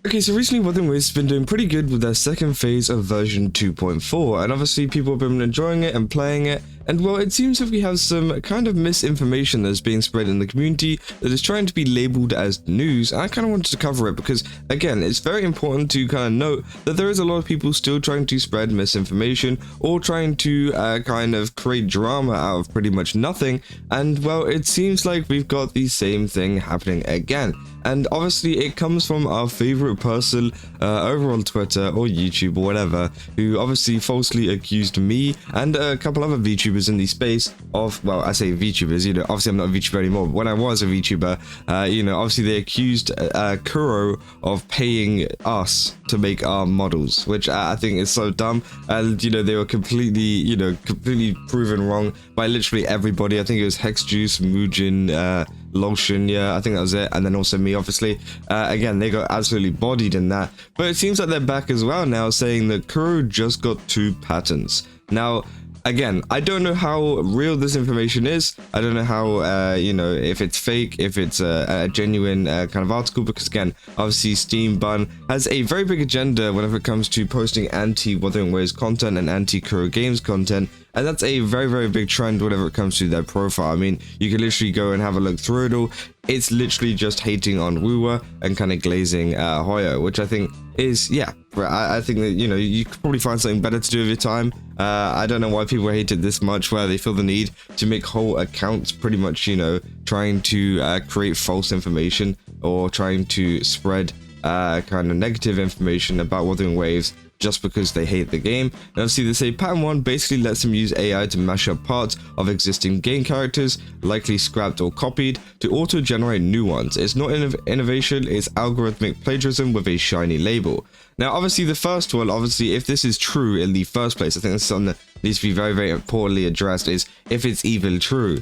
Okay, so recently Wuthering Waves has been doing pretty good with their second phase of version 2.4, and obviously people have been enjoying it and playing it, and well, it seems that we have some kind of misinformation that's being spread in the community that is trying to be labeled as news. I kind of wanted to cover it because, again, it's very important to kind of note that there is a lot of people still trying to spread misinformation or trying to kind of create drama out of pretty much nothing, and well, it seems like we've got the same thing happening again. And obviously it comes from our favorite person over on Twitter or YouTube or whatever, who obviously falsely accused me and a couple other VTubers in the space of, well, I say VTubers, you know, obviously I'm not a VTuber anymore, but when I was a VTuber, you know, obviously they accused Kuro of paying us to make our models, which I think is so dumb. And, you know, they were completely proven wrong by literally everybody. I think it was Hexjuice, Mujin, Lotion, yeah, I think that was it, and then also me, obviously. Again, they got absolutely bodied in that, but it seems like they're back as well now, saying that Kuro just got 2 patents. Now, again, I don't know how real this information is. I don't know how, you know, if it's fake, if it's a genuine kind of article, because again, obviously SteamedBunX has a very big agenda whenever it comes to posting anti-Wuthering Waves content and anti-Kuro Games content. And that's a very, very big trend whenever it comes to their profile. I mean, you can literally go and have a look through it all. It's literally just hating on WuWa and kind of glazing Hoyo, which I think is, yeah, I think that, you know, you could probably find something better to do with your time. I don't know why people hate it this much, where they feel the need to make whole accounts pretty much, you know, trying to create false information or trying to spread kind of negative information about Wuthering Waves just because they hate the game. And obviously they say pattern 1 basically lets them use AI to mash up parts of existing game characters, likely scrapped or copied, to auto-generate new ones. It's not innovation, it's algorithmic plagiarism with a shiny label. Now obviously the first one, obviously if this is true in the first place, I think that's something that needs to be very, very importantly addressed, is if it's even true.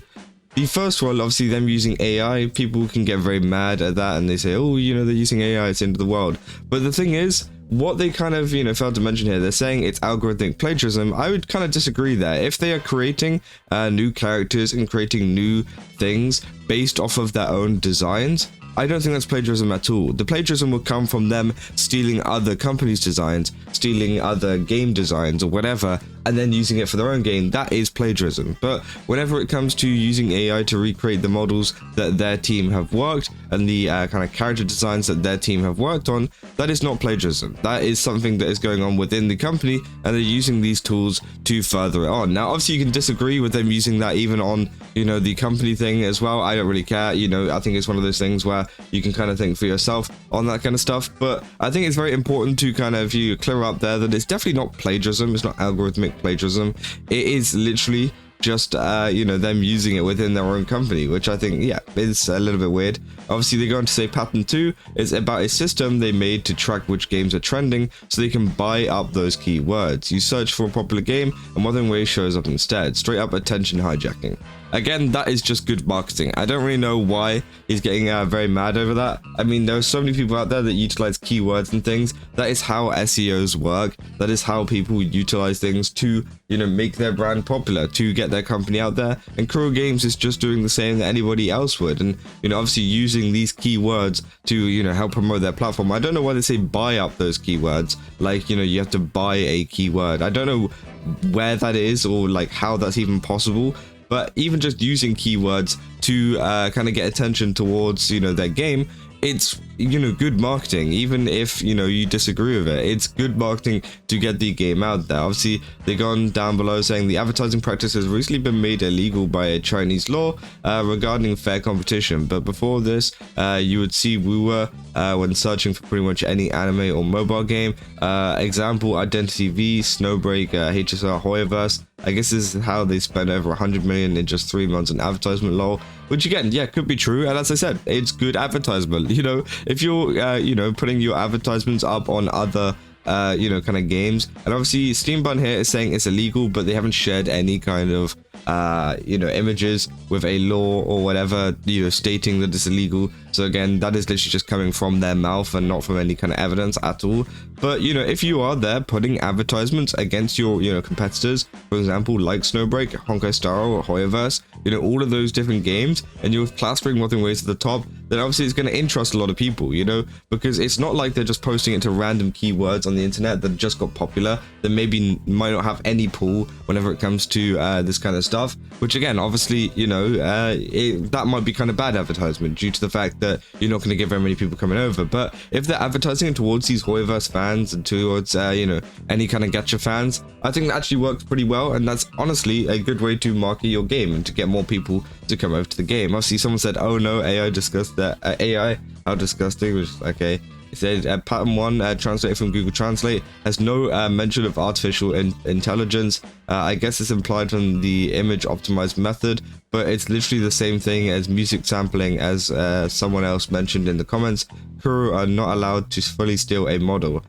The first one, obviously them using AI, people can get very mad at that and they say, oh, you know, they're using AI, it's the end of the world. But the thing is, what they kind of, you know, failed to mention here, they're saying it's algorithmic plagiarism. I would kind of disagree there. If they are creating new characters and creating new things based off of their own designs, I don't think that's plagiarism at all. The plagiarism will come from them stealing other companies' designs, stealing other game designs or whatever, and then using it for their own game. That is plagiarism. But whenever it comes to using AI to recreate the models that their team have worked and the kind of character designs that their team have worked on, that is not plagiarism. That is something that is going on within the company, and they're using these tools to further it on. Now, obviously, you can disagree with them using that even on, you know, the company thing as well. I don't really care. You know, I think it's one of those things where you can kind of think for yourself on that kind of stuff. But I think it's very important to kind of clear up there that it's definitely not plagiarism. It's not algorithmic plagiarism. It is literally just you know, them using it within their own company, which I think, yeah, is a little bit weird. Obviously they go on to say pattern 2 is about a system they made to track which games are trending so they can buy up those keywords. You search for a popular game and Wuthering Waves shows up instead. Straight up attention hijacking. Again, that is just good marketing. I don't really know why he's getting very mad over that. I mean, there are so many people out there that utilize keywords and things. That is how SEOs work. That is how people utilize things to, you know, make their brand popular, to get their company out there. And Kuro Games is just doing the same that anybody else would. And, you know, obviously using these keywords to, you know, help promote their platform. I don't know why they say buy up those keywords. Like, you know, you have to buy a keyword. I don't know where that is or like how that's even possible. But even just using keywords to kind of get attention towards, you know, their game, it's, you know, good marketing. Even if, you know, you disagree with it, it's good marketing to get the game out there. Obviously, they go on down below saying the advertising practice has recently been made illegal by a Chinese law regarding fair competition. But before this, you would see WuWa when searching for pretty much any anime or mobile game. Example, Identity V, Snowbreak, HSR, Hoyoverse. I guess this is how they spent over 100 million in just 3 months on advertisement, lol. Which again, yeah, could be true. And as I said, it's good advertisement. You know, if you're, you know, putting your advertisements up on other, you know, kind of games. And obviously SteamedBunX here is saying it's illegal, but they haven't shared any kind of, you know, images with a law or whatever, you know, stating that it's illegal. So again, that is literally just coming from their mouth and not from any kind of evidence at all. But, you know, if you are there putting advertisements against your, you know, competitors, for example, like Snowbreak, Honkai Star or Hoyoverse, you know, all of those different games, and you're plastering Wuthering Waves at the top, then obviously it's going to interest a lot of people, you know, because it's not like they're just posting it to random keywords on the internet that just got popular, that maybe might not have any pull whenever it comes to this kind of stuff, which again, obviously, you know, that might be kind of bad advertisement due to the fact that you're not going to get very many people coming over. But if they're advertising towards these Hoyoverse fans and towards, you know, any kind of gacha fans, I think that actually works pretty well, and that's honestly a good way to market your game and to get more people to come over to the game. Obviously, someone said, "Oh no, AI discussed that AI, how disgusting," which is okay. It said pattern 1 translated from Google Translate has no mention of artificial intelligence. I guess it's implied from the image optimized method, but it's literally the same thing as music sampling, as someone else mentioned in the comments. Kuro are not allowed to fully steal a model.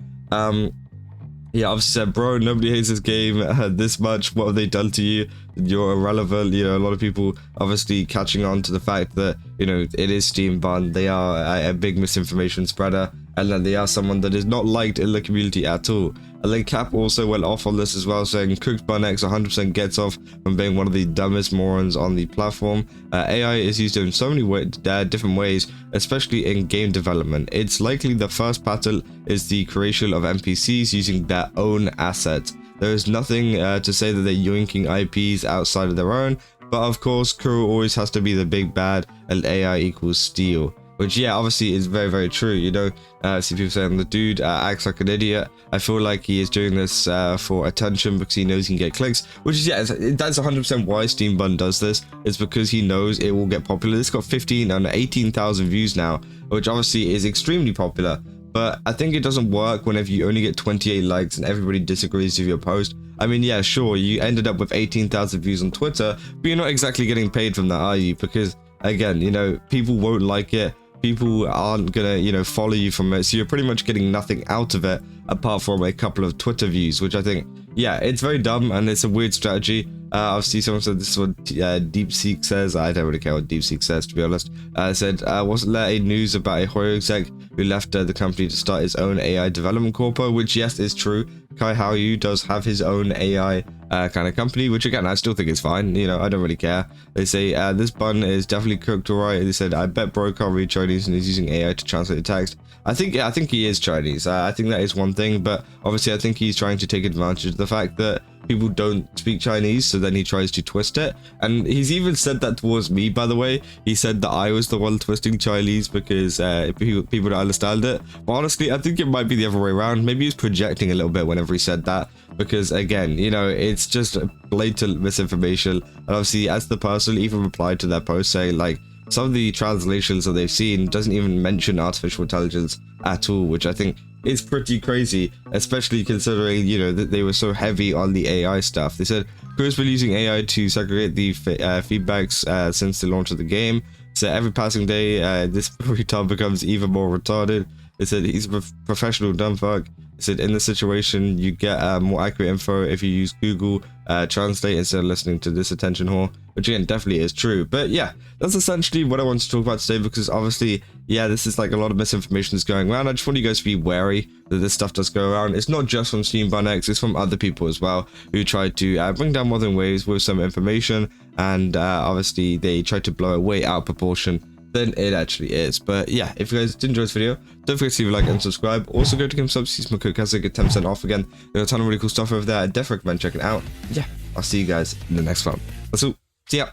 Yeah, obviously said, bro, nobody hates this game this much. What have they done to you? You're irrelevant. You know, a lot of people obviously catching on to the fact that, you know, it is SteamedBunX. They are a big misinformation spreader, and then they are someone that is not liked in the community at all. And then Cap also went off on this as well, saying SteamedBunX 100% gets off from being one of the dumbest morons on the platform. AI is used in so many different ways, especially in game development. It's likely the first pattern is the creation of NPCs using their own assets. There is nothing to say that they're yoinking IPs outside of their own, but of course, Kuro always has to be the big bad, and AI equals steal. Which, yeah, obviously is very, very true, you know. I see people saying the dude acts like an idiot. I feel like he is doing this for attention because he knows he can get clicks. Which is, yeah, that's 100% why SteamedBunX does this. It's because he knows it will get popular. It's got 15 and 18,000 views now, which obviously is extremely popular. But I think it doesn't work whenever you only get 28 likes and everybody disagrees with your post. I mean, yeah, sure, you ended up with 18,000 views on Twitter, but you're not exactly getting paid from that, are you? Because, again, you know, people won't like it. People aren't gonna, you know, follow you from it, so you're pretty much getting nothing out of it apart from a couple of Twitter views, which I think, yeah, it's very dumb and it's a weird strategy. Obviously, someone said this is what DeepSeek says. I don't really care what DeepSeek says, to be honest. Said, wasn't there a news about a Hoyo exec who left the company to start his own AI development corpo? Which, yes, is true. Kai Hoyo does have his own AI kind of company, which again, I still think is fine. You know, I don't really care. They say, this bun is definitely cooked alright. They said, I bet bro can't read Chinese and he's using AI to translate the text. I think he is Chinese. I think that is one thing, but obviously I think he's trying to take advantage of the fact that people don't speak Chinese, so then he tries to twist it. And he's even said that towards me, by the way. He said that I was the one twisting Chinese because people don't understand it. But honestly, I think it might be the other way around. Maybe he's projecting a little bit whenever he said that, because again, you know, it's just blatant misinformation. And obviously, as the person even replied to that post saying, like, some of the translations that they've seen doesn't even mention artificial intelligence at all, which I think is pretty crazy, especially considering, you know, that they were so heavy on the AI stuff. They said Kuro's been using AI to segregate the feedbacks since the launch of the game. So every passing day, this retard becomes even more retarded. They said he's a professional dumbfuck. They said in this situation, you get more accurate info if you use Google Translate instead of listening to this attention whore, which again definitely is true. But yeah, that's essentially what I want to talk about today, because obviously, yeah, this is like a lot of misinformation that's going around. I just want you guys to be wary that this stuff does go around. It's not just from SteamedBunX, it's from other people as well who try to bring down Wuthering Waves with some information, and obviously they try to blow it way out of proportion than it actually is. But yeah, if you guys did enjoy this video, don't forget to leave a like and subscribe. Also go to GameStop, use my code CASA, get 10% off again. There's a ton of really cool stuff over there. I definitely recommend checking it out. Yeah, I'll see you guys in the next one. That's all. See ya.